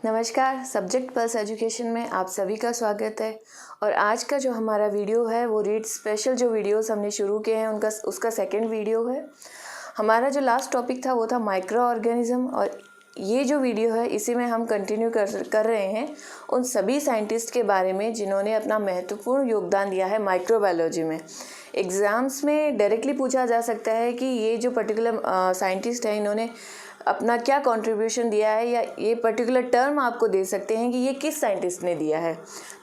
नमस्कार, subject pulse education में आप सभी का स्वागत है। और आज का जो हमारा वीडियो है वो रीड स्पेशल जो वीडियोस हमने शुरू किए हैं उसका सेकंड वीडियो है। हमारा जो लास्ट टॉपिक था वो था माइक्रो ऑर्गेनिज्म, और ये जो वीडियो है इसी में हम कंटिन्यू कर रहे हैं उन सभी साइंटिस्ट के बारे में जिन्होंने अपना महत्वपूर्ण योगदान दिया है माइक्रोबायोलॉजी में। एग्ज़ाम्स में डायरेक्टली पूछा जा सकता है कि ये जो पर्टिकुलर साइंटिस्ट है इन्होंने अपना क्या कंट्रीब्यूशन दिया है, या ये पर्टिकुलर टर्म आपको दे सकते हैं कि ये किस साइंटिस्ट ने दिया है।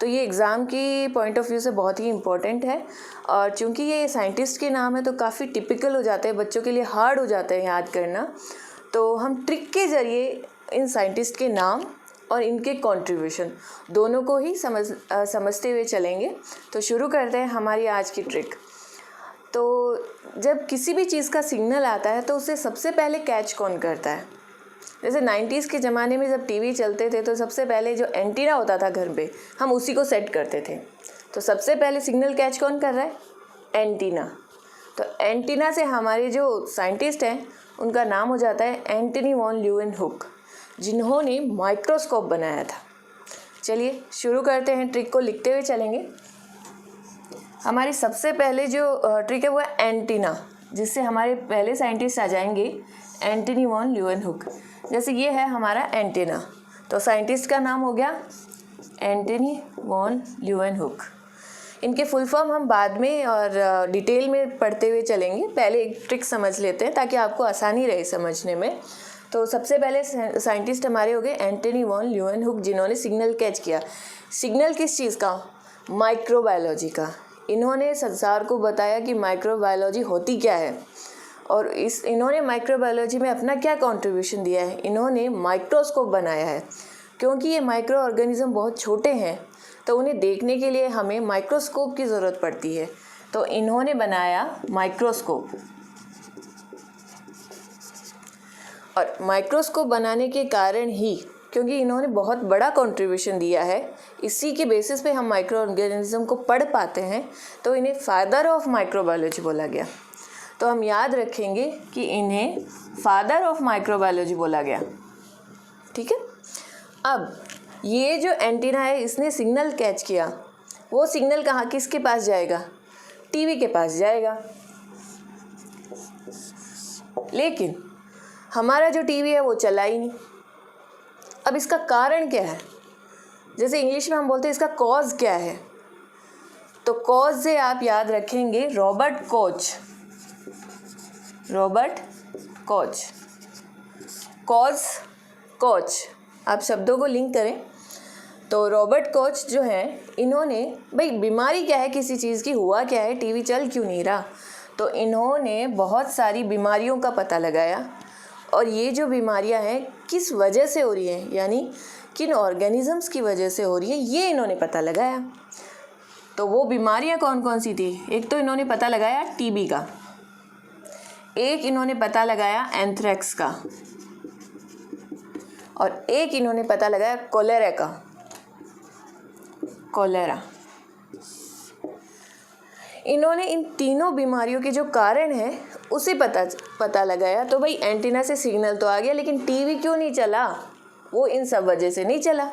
तो ये एग्ज़ाम की पॉइंट ऑफ व्यू से बहुत ही इम्पोर्टेंट है, और चूंकि ये साइंटिस्ट के नाम है तो काफ़ी टिपिकल हो जाते हैं, बच्चों के लिए हार्ड हो जाता है याद करना। तो हम ट्रिक के ज़रिए इन साइंटिस्ट के नाम और इनके कंट्रीब्यूशन दोनों को ही समझते हुए चलेंगे। तो शुरू करते हैं हमारी आज की ट्रिक। तो जब किसी भी चीज़ का सिग्नल आता है तो उसे सबसे पहले कैच कौन करता है? जैसे 90s के ज़माने में जब टीवी चलते थे तो सबसे पहले जो एंटीना होता था घर पे, हम उसी को सेट करते थे। तो सबसे पहले सिग्नल कैच कौन कर रहा है? एंटीना। तो एंटीना से हमारे जो साइंटिस्ट हैं उनका नाम हो जाता है एंटनी वॉन ल्यूवेनहुक, जिन्होंने माइक्रोस्कोप बनाया था। चलिए शुरू करते हैं, ट्रिक को लिखते हुए चलेंगे। हमारी सबसे पहले जो ट्रिक है वो है एंटीना, जिससे हमारे पहले साइंटिस्ट आ जाएंगे एंटनी वॉन ल्यूवेनहुक। जैसे ये है हमारा एंटीना, तो साइंटिस्ट का नाम हो गया एंटनी वॉन ल्यूवेनहुक। इनके फुल फॉर्म हम बाद में और डिटेल में पढ़ते हुए चलेंगे, पहले एक ट्रिक समझ लेते हैं ताकि आपको आसानी रहे समझने में। तो सबसे पहले साइंटिस्ट हमारे हो गए एंटनी वॉन ल्यूवेनहुक, जिन्होंने सिग्नल कैच किया। सिग्नल किस चीज़ का? माइक्रोबायोलॉजी का। इन्होंने संसार को बताया कि माइक्रोबायोलॉजी होती क्या है, और इन्होंने माइक्रोबायोलॉजी में अपना क्या कंट्रीब्यूशन दिया है। इन्होंने माइक्रोस्कोप बनाया है, क्योंकि ये माइक्रो ऑर्गेनिज्म बहुत छोटे हैं तो उन्हें देखने के लिए हमें माइक्रोस्कोप की ज़रूरत पड़ती है। तो इन्होंने बनाया माइक्रोस्कोप, और माइक्रोस्कोप बनाने के कारण ही, क्योंकि इन्होंने बहुत बड़ा कंट्रीब्यूशन दिया है, इसी के बेसिस पे हम माइक्रो ऑर्गेनिज्म को पढ़ पाते हैं, तो इन्हें फादर ऑफ माइक्रोबायोलॉजी बोला गया। तो हम याद रखेंगे कि इन्हें फादर ऑफ माइक्रोबायोलॉजी बोला गया। ठीक है। अब ये जो एंटीना है इसने सिग्नल कैच किया, वो सिग्नल कहाँ किसके पास जाएगा? टीवी के पास जाएगा। लेकिन हमारा जो टीवी है वो चला ही नहीं। अब इसका कारण क्या है? जैसे इंग्लिश में हम बोलते हैं इसका कॉज क्या है, तो कॉज से आप याद रखेंगे Robert Koch. Robert Koch, cause, coach, आप शब्दों को लिंक करें। तो रॉबर्ट कोच जो हैं, इन्होंने भाई बीमारी क्या है किसी चीज़ की, हुआ क्या है, टीवी चल क्यों नहीं रहा, तो इन्होंने बहुत सारी बीमारियों का पता लगाया, और ये जो बीमारियां हैं किस वजह से हो रही हैं, यानी किन ऑर्गेनिजम्स की वजह से हो रही है, ये इन्होंने पता लगाया। तो वो बीमारियां कौन कौन सी थी? एक तो इन्होंने पता लगाया टीबी का, एक इन्होंने पता लगाया एंथ्रेक्स का, और एक इन्होंने पता लगाया कोलेरा का। कोलेरा। इन्होंने इन तीनों बीमारियों के जो कारण है उसे पता लगाया। तो भाई एंटीना से सिग्नल तो आ गया, लेकिन टीवी क्यों नहीं चला? वो इन सब वजह से नहीं चला।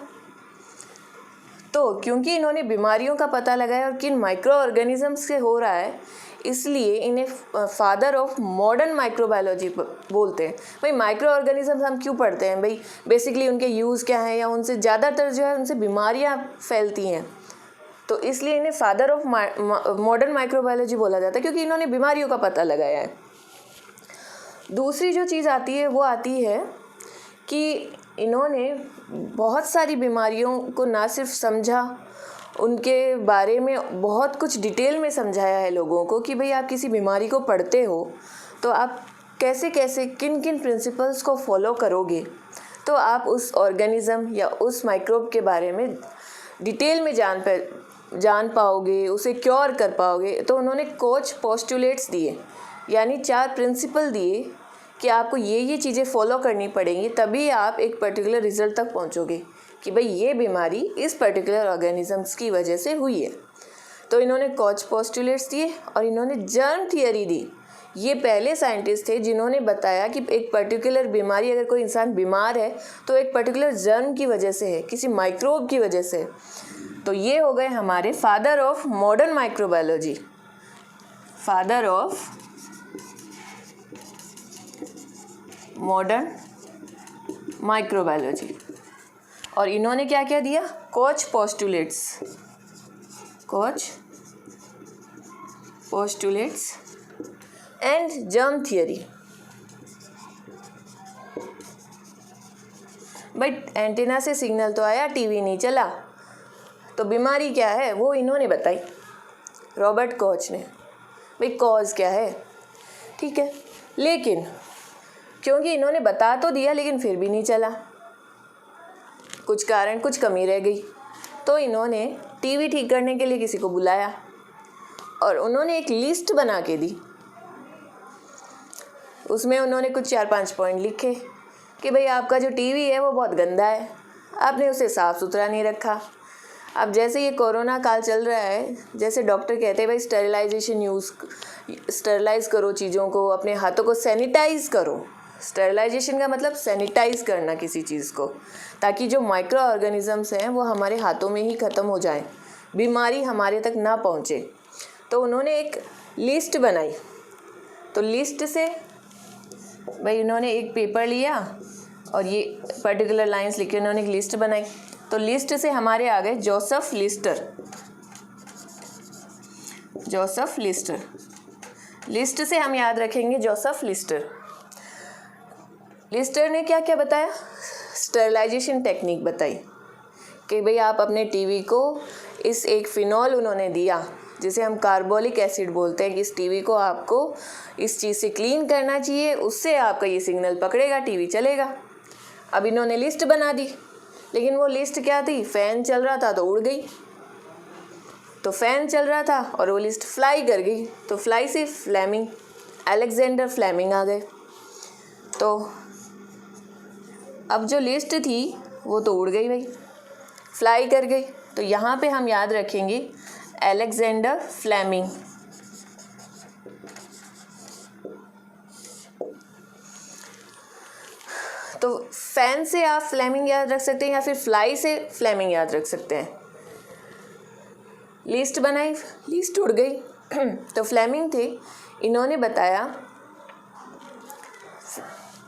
तो क्योंकि इन्होंने बीमारियों का पता लगाया और किन माइक्रो ऑर्गेनिजम्स से हो रहा है, इसलिए इन्हें फादर ऑफ मॉडर्न माइक्रोबायोलॉजी बोलते हैं। भाई माइक्रो ऑर्गेनिजम्स हम क्यों पढ़ते हैं? भाई बेसिकली उनके यूज़ क्या है, या उनसे ज़्यादातर जो है उनसे बीमारियाँ फैलती हैं, तो इसलिए इन्हें फादर ऑफ मॉडर्न माइक्रोबायोलॉजी बोला जाता है, क्योंकि इन्होंने बीमारियों का पता लगाया है। दूसरी जो चीज़ आती है वो आती है कि इन्होंने बहुत सारी बीमारियों को ना सिर्फ समझा, उनके बारे में बहुत कुछ डिटेल में समझाया है लोगों को कि भाई आप किसी बीमारी को पढ़ते हो तो आप कैसे कैसे किन किन प्रिंसिपल्स को फॉलो करोगे तो आप उस ऑर्गेनिज्म या उस माइक्रोब के बारे में डिटेल में जान पाओगे, उसे क्योर कर पाओगे। तो उन्होंने कोच पोस्टुलेट्स दिए, यानी 4 प्रिंसिपल दिए कि आपको ये चीज़ें फॉलो करनी पड़ेंगी, तभी आप एक पर्टिकुलर रिज़ल्ट तक पहुंचोगे कि भाई ये बीमारी इस पर्टिकुलर ऑर्गेनिजम्स की वजह से हुई है। तो इन्होंने कोच पोस्टुलेट्स दिए, और इन्होंने जर्म थियरी दी ये पहले साइंटिस्ट थे जिन्होंने बताया कि एक पर्टिकुलर बीमारी, अगर कोई इंसान बीमार है तो एक पर्टिकुलर जर्म की वजह से है, किसी माइक्रोब की वजह से। तो ये हो गए हमारे father of modern microbiology, father of modern microbiology. और इन्होंने क्या क्या दिया? Coach postulates, coach postulates and germ theory. But antenna से सिग्नल तो आया, टीवी नहीं चला, तो बीमारी क्या है वो इन्होंने बताई, रॉबर्ट कोच ने। भाई कॉज क्या है, ठीक है, लेकिन क्योंकि इन्होंने बता तो दिया लेकिन फिर भी नहीं चला, कुछ कारण, कुछ कमी रह गई, तो इन्होंने टीवी ठीक करने के लिए किसी को बुलाया और उन्होंने एक लिस्ट बना के दी। उसमें उन्होंने कुछ 4-5 पॉइंट लिखे कि भाई आपका जो टीवी है वो बहुत गंदा है, आपने उसे साफ़ सुथरा नहीं रखा। अब जैसे ये कोरोना काल चल रहा है, जैसे डॉक्टर कहते हैं भाई स्टेरिलाइज करो चीज़ों को, अपने हाथों को सैनिटाइज करो। स्टेरिलाइजेशन का मतलब सैनिटाइज करना किसी चीज़ को, ताकि जो माइक्रो ऑर्गेनिजम्स हैं वो हमारे हाथों में ही ख़त्म हो जाएं, बीमारी हमारे तक ना पहुँचे। तो उन्होंने एक लिस्ट बनाई। तो लिस्ट से भाई उन्होंने एक पेपर लिया और ये पर्टिकुलर लाइंस लिख के उन्होंने एक लिस्ट बनाई। तो लिस्ट से हमारे आ गए Joseph Lister. Joseph Lister, list से हम याद रखेंगे जोसेफ लिस्टर। लिस्टर ने क्या क्या बताया? स्टेरिलाइजेशन टेक्निक बताई कि भाई आप अपने टीवी को इस एक फिनॉल उन्होंने दिया, जिसे हम कार्बोलिक एसिड बोलते हैं, कि इस टीवी को आपको इस चीज़ से क्लीन करना चाहिए, उससे आपका ये सिग्नल पकड़ेगा, टीवी चलेगा। अब इन्होंने लिस्ट बना दी, लेकिन वो लिस्ट क्या थी? फ़ैन चल रहा था तो उड़ गई। तो फ़ैन चल रहा था और वो लिस्ट फ्लाई कर गई, तो फ्लाई से फ्लेमिंग, अलेक्जेंडर फ्लेमिंग आ गए। तो अब जो लिस्ट थी वो तो उड़ गई भाई, फ्लाई कर गई। तो यहाँ पे हम याद रखेंगे अलेक्जेंडर फ्लेमिंग। तो फैन से आप फ्लेमिंग याद रख सकते हैं या फिर फ्लाई से फ्लेमिंग याद रख सकते हैं। लिस्ट बनाई, लिस्ट उड़ गई तो फ्लेमिंग थे, इन्होंने बताया,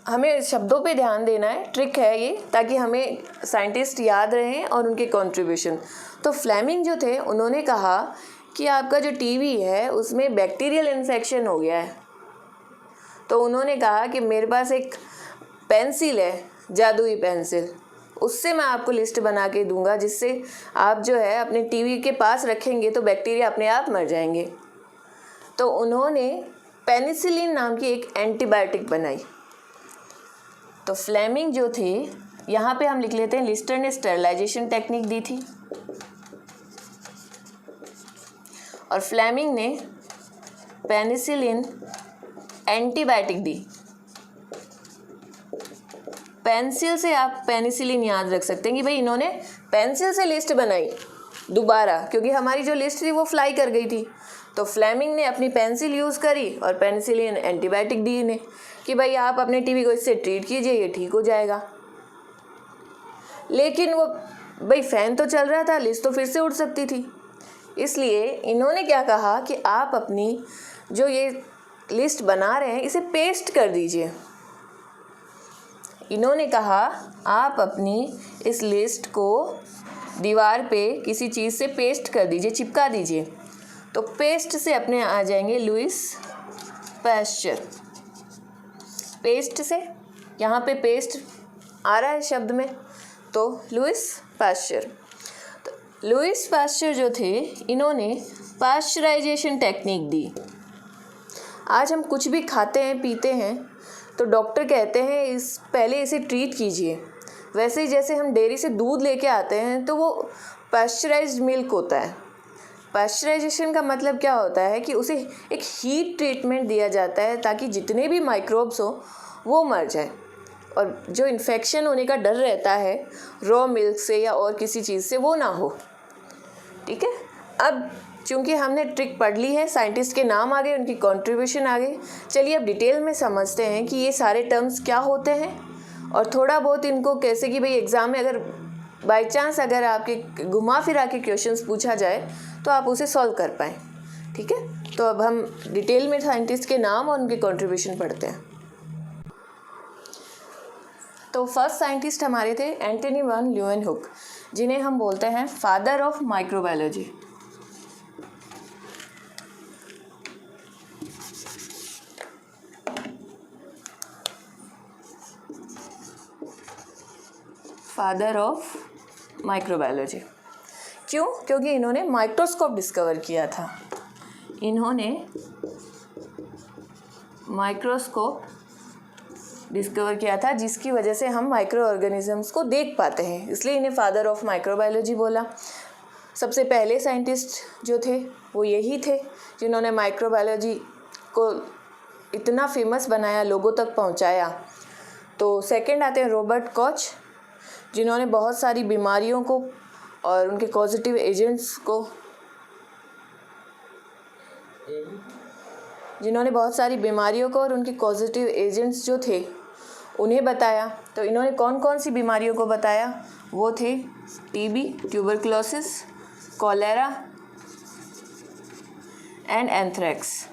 हमें शब्दों पे ध्यान देना है, ट्रिक है ये, ताकि हमें साइंटिस्ट याद रहें और उनके कंट्रीब्यूशन। तो फ्लेमिंग जो थे उन्होंने कहा कि आपका जो टीवी है उसमें बैक्टीरियल इन्फेक्शन हो गया है। तो उन्होंने कहा कि मेरे पास एक पेंसिल है, जादुई पेंसिल, उससे मैं आपको लिस्ट बना के दूंगा, जिससे आप जो है अपने टीवी के पास रखेंगे तो बैक्टीरिया अपने आप मर जाएंगे। तो उन्होंने पेनिसिलिन नाम की एक एंटीबायोटिक बनाई। तो फ्लेमिंग जो थे, यहाँ पे हम लिख लेते हैं, लिस्टर ने स्टेरिलाइजेशन टेक्निक दी थी और फ्लेमिंग ने पेनिसिलिन एंटीबायोटिक दी। पेंसिल से आप पेनिसिलिन याद रख सकते हैं कि भाई इन्होंने पेंसिल से लिस्ट बनाई दोबारा, क्योंकि हमारी जो लिस्ट थी वो फ्लाई कर गई थी। तो फ्लेमिंग ने अपनी पेंसिल यूज़ करी और पेनिसिलिन एंटीबायोटिक दी इन्हें कि भाई आप अपने टीवी को इससे ट्रीट कीजिए, ये ठीक हो जाएगा। लेकिन वो भाई फ़ैन तो चल रहा था, लिस्ट तो फिर से उड़ सकती थी, इसलिए इन्होंने क्या कहा कि आप अपनी जो ये लिस्ट बना रहे हैं इसे पेस्ट कर दीजिए। इन्होंने कहा आप अपनी इस लिस्ट को दीवार पे किसी चीज़ से पेस्ट कर दीजिए, चिपका दीजिए। तो पेस्ट से अपने आ जाएंगे लुईस पाश्चर। पेस्ट से, यहाँ पे पेस्ट आ रहा है शब्द में, तो लुईस पाश्चर। तो लुईस पाश्चर जो थे, इन्होंने पाश्चराइजेशन टेक्निक दी। आज हम कुछ भी खाते हैं, पीते हैं, तो डॉक्टर कहते हैं पहले इसे ट्रीट कीजिए। वैसे ही जैसे हम डेयरी से दूध लेके आते हैं तो वो पाश्चराइज्ड मिल्क होता है। पाश्चराइजेशन का मतलब क्या होता है कि उसे एक हीट ट्रीटमेंट दिया जाता है ताकि जितने भी माइक्रोब्स हो वो मर जाए, और जो इन्फेक्शन होने का डर रहता है रॉ मिल्क से या और किसी चीज़ से वो ना हो। ठीक है। अब क्योंकि हमने ट्रिक पढ़ ली है, साइंटिस्ट के नाम आ गए, उनकी कंट्रीब्यूशन आ गई। चलिए अब डिटेल में समझते हैं कि ये सारे टर्म्स क्या होते हैं और थोड़ा बहुत इनको कैसे कि भाई एग्ज़ाम में अगर बाय चांस अगर आपके घुमा फिरा के क्वेश्चंस पूछा जाए तो आप उसे सॉल्व कर पाएँ। ठीक है, तो अब हम डिटेल में साइंटिस्ट के नाम और उनके कंट्रीब्यूशन पढ़ते हैं। तो फर्स्ट साइंटिस्ट हमारे थे एंटनी वैन ल्यूवेनहुक, जिन्हें हम बोलते हैं father of microbiology. Father of microbiology क्यों? क्योंकि इन्होंने माइक्रोस्कोप डिस्कवर किया था। इन्होंने माइक्रोस्कोप डिस्कवर किया था जिसकी वजह से हम माइक्रो ऑर्गेनिजम्स को देख पाते हैं, इसलिए इन्हें फादर ऑफ माइक्रोबायोलॉजी बोला। सबसे पहले साइंटिस्ट जो थे वो यही थे जिन्होंने माइक्रोबायोलॉजी को इतना फेमस बनाया, लोगों तक पहुंचाया। तो सेकंड आते हैं रॉबर्ट कॉच, जिन्होंने बहुत सारी बीमारियों को और उनके कॉजेटिव एजेंट्स को और उनके कॉजेटिव एजेंट्स जो थे उन्हें बताया। तो इन्होंने कौन कौन सी बीमारियों को बताया? वो थे TB, tuberculosis, cholera and anthrax.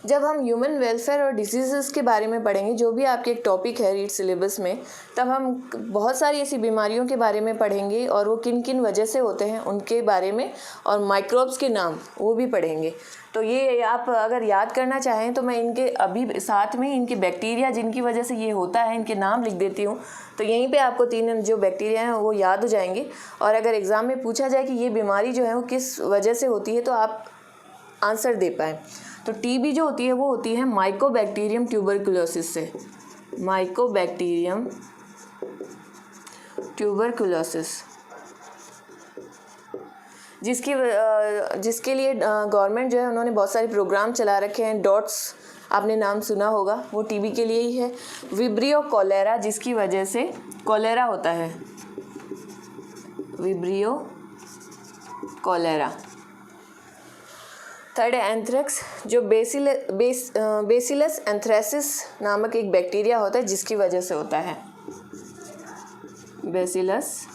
जब हम ह्यूमन वेलफेयर और डिजीज़ के बारे में पढ़ेंगे, जो भी आपके एक टॉपिक है रीड सिलेबस में, तब हम बहुत सारी ऐसी बीमारियों के बारे में पढ़ेंगे और वो किन किन वजह से होते हैं उनके बारे में, और माइक्रोब्स के नाम वो भी पढ़ेंगे। तो ये आप अगर याद करना चाहें तो मैं इनके अभी साथ में इनके बैक्टीरिया जिनकी वजह से ये होता है इनके नाम लिख देती हूँ। तो यहीं पे आपको 3 जो बैक्टीरिया हैं वो याद हो जाएंगे, और अगर एग्ज़ाम में पूछा जाए कि ये बीमारी जो है वो किस वजह से होती है तो आप आंसर दे पाएँ। तो टीबी जो होती है वो होती है माइकोबैक्टीरियम ट्यूबरकुलोसिस से। माइकोबैक्टीरियम ट्यूबरकुलोसिस, जिसके लिए गवर्नमेंट जो है उन्होंने बहुत सारे प्रोग्राम चला रखे हैं। डॉट्स आपने नाम सुना होगा, वो टीबी के लिए ही है। विब्रियो कॉलेरा, जिसकी वजह से कॉलेरा होता है। Vibrio cholera. थर्ड है एंथ्रेक्स, जो बेसिलस एंथ्रेसिस नामक एक बैक्टीरिया होता है जिसकी वजह से होता है। बेसिलस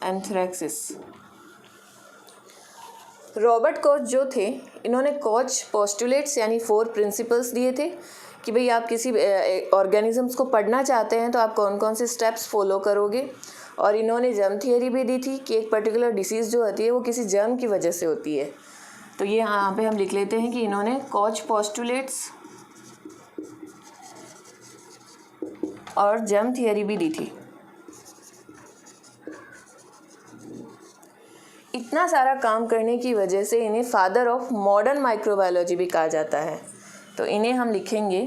एंथ्रेक्सिस। रॉबर्ट कॉच जो थे, इन्होंने कॉच पोस्टुलेट्स यानी 4 प्रिंसिपल्स दिए थे कि भाई आप किसी ऑर्गेनिजम्स को पढ़ना चाहते हैं तो आप कौन कौन से स्टेप्स फॉलो करोगे। और इन्होंने जर्म थियरी भी दी थी कि एक पर्टिकुलर डिसीज़ जो होती है वो किसी जर्म की वजह से होती है। तो ये यहाँ पे हम लिख लेते हैं कि इन्होंने कॉच पोस्टुलेट्स और जर्म थियरी भी दी थी। इतना सारा काम करने की वजह से इन्हें फादर ऑफ मॉडर्न माइक्रोबायोलॉजी भी कहा जाता है। तो इन्हें हम लिखेंगे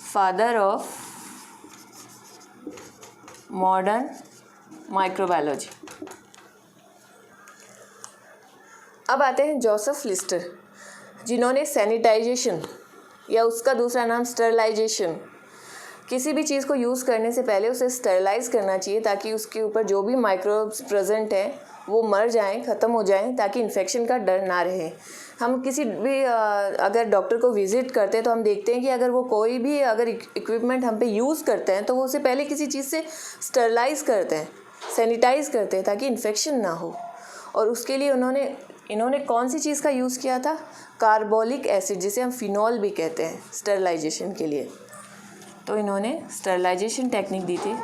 फादर ऑफ मॉडर्न माइक्रोबायोलॉजी। अब आते हैं जोसेफ लिस्टर, जिन्होंने सैनिटाइजेशन या उसका दूसरा नाम स्टरलाइजेशन, किसी भी चीज़ को यूज़ करने से पहले उसे स्टरलाइज करना चाहिए ताकि उसके ऊपर जो भी माइक्रोब्स प्रेजेंट हैं वो मर जाएं, ख़त्म हो जाएं, ताकि इन्फेक्शन का डर ना रहे। हम किसी भी अगर डॉक्टर को विज़िट करते हैं तो हम देखते हैं कि अगर वो कोई भी अगर इक्विपमेंट हम पे यूज़ करते हैं तो वो उसे पहले किसी चीज़ से स्टरलाइज करते हैं, सैनिटाइज करते हैं ताकि इन्फेक्शन ना हो। और उसके लिए इन्होंने कौन सी चीज़ का यूज़ किया था? कार्बोलिक एसिड, जिसे हम फिनॉल भी कहते हैं, स्टरलाइजेशन के लिए। तो इन्होंने स्टरलाइजेशन टेक्निक दी थी,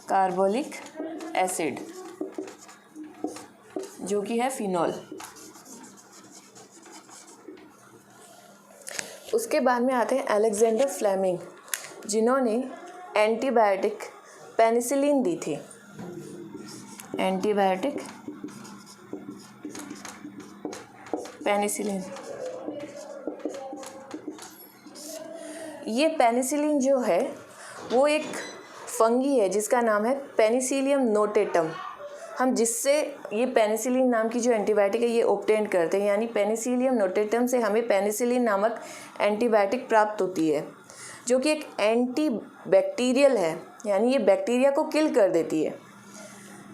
कार्बोलिक एसिड, जो कि है फिनॉल। उसके बाद में आते हैं अलेक्जेंडर फ्लेमिंग, जिन्होंने एंटीबायोटिक पेनिसिलिन दी थी। Antibiotic penicillin. ये पेनिसिलिन जो है वो एक फंगी है जिसका नाम है पेनिसिलियम नोटेटम। हम जिससे ये पेनिसिलिन नाम की जो एंटीबायोटिक है ये ऑब्टेन करते हैं, यानी पेनिसिलियम नोटेटम से हमें पेनिसिलिन नामक एंटीबायोटिक प्राप्त होती है। जो कि एक एंटी बैक्टीरियल है, यानी ये बैक्टीरिया को किल कर देती है।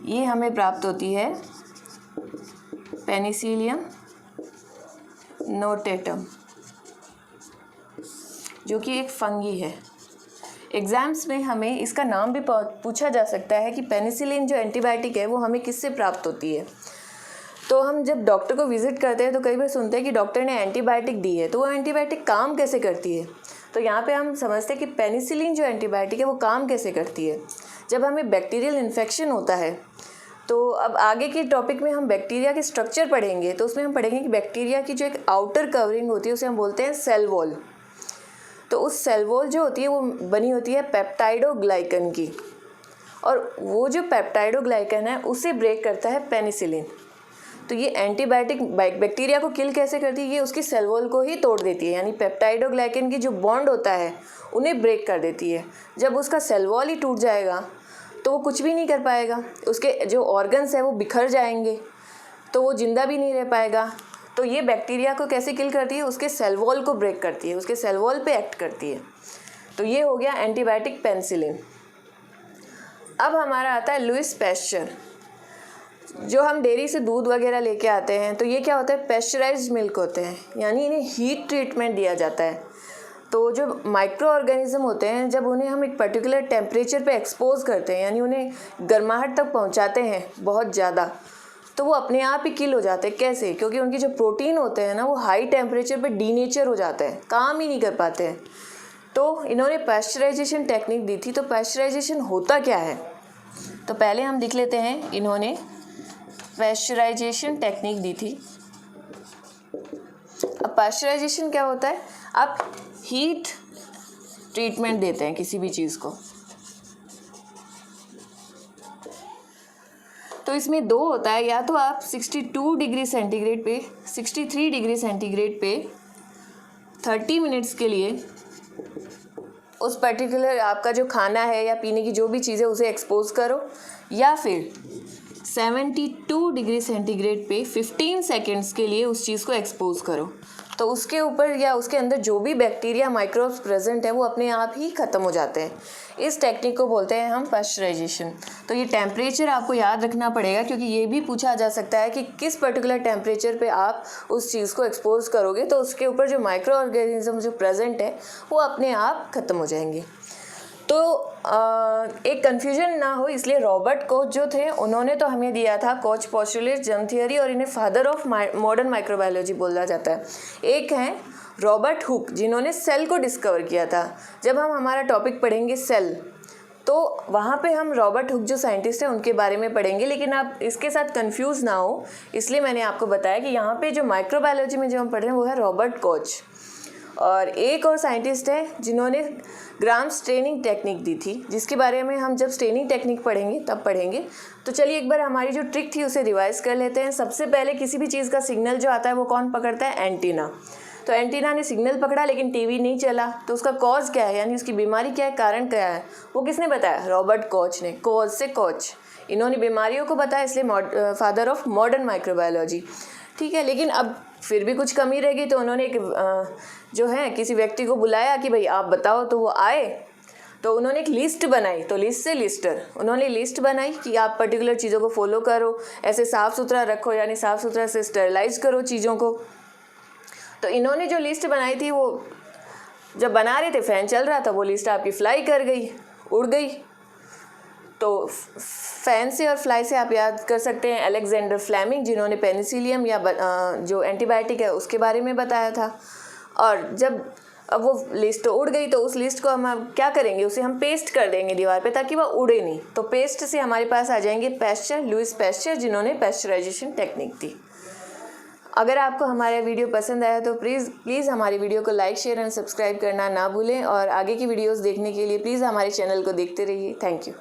ये हमें प्राप्त होती है पेनिसिलियम नोटेटम, जो कि एक फंगी है। एग्ज़ाम्स में हमें इसका नाम भी पूछा जा सकता है कि पेनिसिलिन जो एंटीबायोटिक है वो हमें किससे प्राप्त होती है। तो हम जब डॉक्टर को विज़िट करते हैं तो कई बार सुनते हैं कि डॉक्टर ने एंटीबायोटिक दी है, तो वो एंटीबायोटिक काम कैसे करती है। तो यहाँ पे हम समझते हैं कि पेनिसिलिन जो एंटीबायोटिक है वो काम कैसे करती है। जब हमें बैक्टीरियल इन्फेक्शन होता है, तो अब आगे के टॉपिक में हम बैक्टीरिया के स्ट्रक्चर पढ़ेंगे, तो उसमें हम पढ़ेंगे कि बैक्टीरिया की जो एक आउटर कवरिंग होती है उसे हम बोलते हैं सेल वॉल। तो उस सेल वॉल जो होती है वो बनी होती है पेप्टाइडोग्लाइकन की, और वो जो पेप्टाइडोग्लाइकन है उसे ब्रेक करता है पेनिसिलिन। तो ये एंटीबायोटिक बैक्टीरिया को किल कैसे करती है, ये उसकी सेल वॉल को ही तोड़ देती है, यानी पेप्टाइडोग्लाइकन की जो बॉन्ड होता है उन्हें ब्रेक कर देती है। जब उसका सेल वॉल ही टूट जाएगा तो वो कुछ भी नहीं कर पाएगा, उसके जो ऑर्गन्स है वो बिखर जाएंगे, तो वो जिंदा भी नहीं रह पाएगा। तो ये बैक्टीरिया को कैसे किल करती है, उसके सेल वॉल को ब्रेक करती है, उसके सेल वॉल पे एक्ट करती है। तो ये हो गया एंटीबायोटिक पेनिसिलिन। अब हमारा आता है लुईस पैस्चर। जो हम डेयरी से दूध वगैरह लेके आते हैं, तो ये क्या होता है, पेस्चराइज्ड मिल्क होते हैं, यानी इन्हें हीट ट्रीटमेंट दिया जाता है। तो जो माइक्रो ऑर्गेनिज्म होते हैं, जब उन्हें हम एक पर्टिकुलर टेम्परेचर पे एक्सपोज करते हैं, यानी उन्हें गर्माहट तक पहुंचाते हैं बहुत ज़्यादा, तो वो अपने आप ही किल हो जाते हैं। कैसे? क्योंकि उनके जो प्रोटीन होते हैं ना, वो हाई टेम्परेचर पे डीनेचर हो जाते हैं, काम ही नहीं कर पाते हैं। तो इन्होंने पैस्चराइजेशन टेक्निक दी थी। तो पैस्चराइजेशन होता क्या है, तो पहले हम देख लेते हैं। इन्होंने पैस्चराइजेशन टेक्निक दी थी। अब पैस्चराइजेशन क्या होता है, आप हीट ट्रीटमेंट देते हैं किसी भी चीज़ को। तो इसमें दो होता है, या तो आप 62 डिग्री सेंटीग्रेड पे 63 डिग्री सेंटीग्रेड पे 30 मिनट्स के लिए उस पर्टिकुलर आपका जो खाना है या पीने की जो भी चीज़ है उसे एक्सपोज करो, या फिर 72 डिग्री सेंटीग्रेड पे 15 सेकेंड्स के लिए उस चीज़ को एक्सपोज करो। तो उसके ऊपर या उसके अंदर जो भी बैक्टीरिया माइक्रोब्स प्रेजेंट है वो अपने आप ही ख़त्म हो जाते हैं। इस टेक्निक को बोलते हैं हम पैस्चराइजेशन। तो ये टेम्परेचर आपको याद रखना पड़ेगा, क्योंकि ये भी पूछा जा सकता है कि किस पर्टिकुलर टेम्परेचर पे आप उस चीज़ को एक्सपोज करोगे, तो उसके ऊपर जो माइक्रो ऑर्गेनिज्म जो प्रेजेंट है वो अपने आप ख़त्म हो जाएंगे। तो एक कन्फ्यूजन ना हो इसलिए रॉबर्ट कोच जो थे उन्होंने तो हमें दिया था कोच पोस्टुलेट, जर्म थियरी, और इन्हें फादर ऑफ मॉडर्न माइक्रोबायोलॉजी बोला जाता है। एक हैं रॉबर्ट हुक, जिन्होंने सेल को डिस्कवर किया था। जब हम हमारा टॉपिक पढ़ेंगे सेल, तो वहाँ पे हम रॉबर्ट हुक जो साइंटिस्ट हैं उनके बारे में पढ़ेंगे, लेकिन आप इसके साथ कंफ्यूज ना हो इसलिए मैंने आपको बताया कि यहाँ पे जो माइक्रोबायोलॉजी में जो हम पढ़ रहे हैं वो है रॉबर्ट कोच। और एक और साइंटिस्ट है जिन्होंने ग्राम स्ट्रेनिंग टेक्निक दी थी, जिसके बारे में हम जब स्ट्रेनिंग टेक्निक पढ़ेंगे तब पढ़ेंगे। तो चलिए एक बार हमारी जो ट्रिक थी उसे रिवाइज कर लेते हैं। सबसे पहले किसी भी चीज़ का सिग्नल जो आता है वो कौन पकड़ता है, एंटीना। तो एंटीना ने सिग्नल पकड़ा लेकिन टीवी नहीं चला, तो उसका कॉज क्या है, यानी उसकी बीमारी क्या है, कारण क्या है, वो किसने बताया, रॉबर्ट कोच ने। कॉज से कोच, इन्होंने बीमारियों को बताया, इसलिए फादर ऑफ मॉडर्न माइक्रोबायोलॉजी। ठीक है, लेकिन अब फिर भी कुछ कमी रह गई, तो उन्होंने एक जो है किसी व्यक्ति को बुलाया कि भाई आप बताओ, तो वो आए। तो उन्होंने एक लिस्ट बनाई, तो लिस्ट से लिस्टर, उन्होंने लिस्ट बनाई कि आप पर्टिकुलर चीज़ों को फॉलो करो, ऐसे साफ़ सुथरा रखो, यानी साफ़ सुथरा से स्टेरिलाइज करो चीज़ों को। तो इन्होंने जो लिस्ट बनाई थी वो जब बना रहे थे, फ़ैन चल रहा था, वो लिस्ट आपकी फ्लाई कर गई, उड़ गई। तो फ़ैन से और फ्लाई से आप याद कर सकते हैं अलेक्जेंडर फ्लेमिंग, जिन्होंने पेनिसिलियम या जो एंटीबायोटिक है उसके बारे में बताया था। और जब अब वो लिस्ट उड़ गई, तो उस लिस्ट को हम क्या करेंगे, उसे हम पेस्ट कर देंगे दीवार पे ताकि वह उड़े नहीं। तो पेस्ट से हमारे पास आ जाएंगे पैस्चर, लुईस पैस्चर, जिन्होंने पैस्चराइजेशन टेक्निक दी। अगर आपको हमारा वीडियो पसंद आया तो प्लीज़ हमारी वीडियो को लाइक, शेयर एंड सब्सक्राइब करना ना भूलें, और आगे की वीडियोस देखने के लिए प्लीज़ हमारे चैनल को देखते रहिए। Thank you.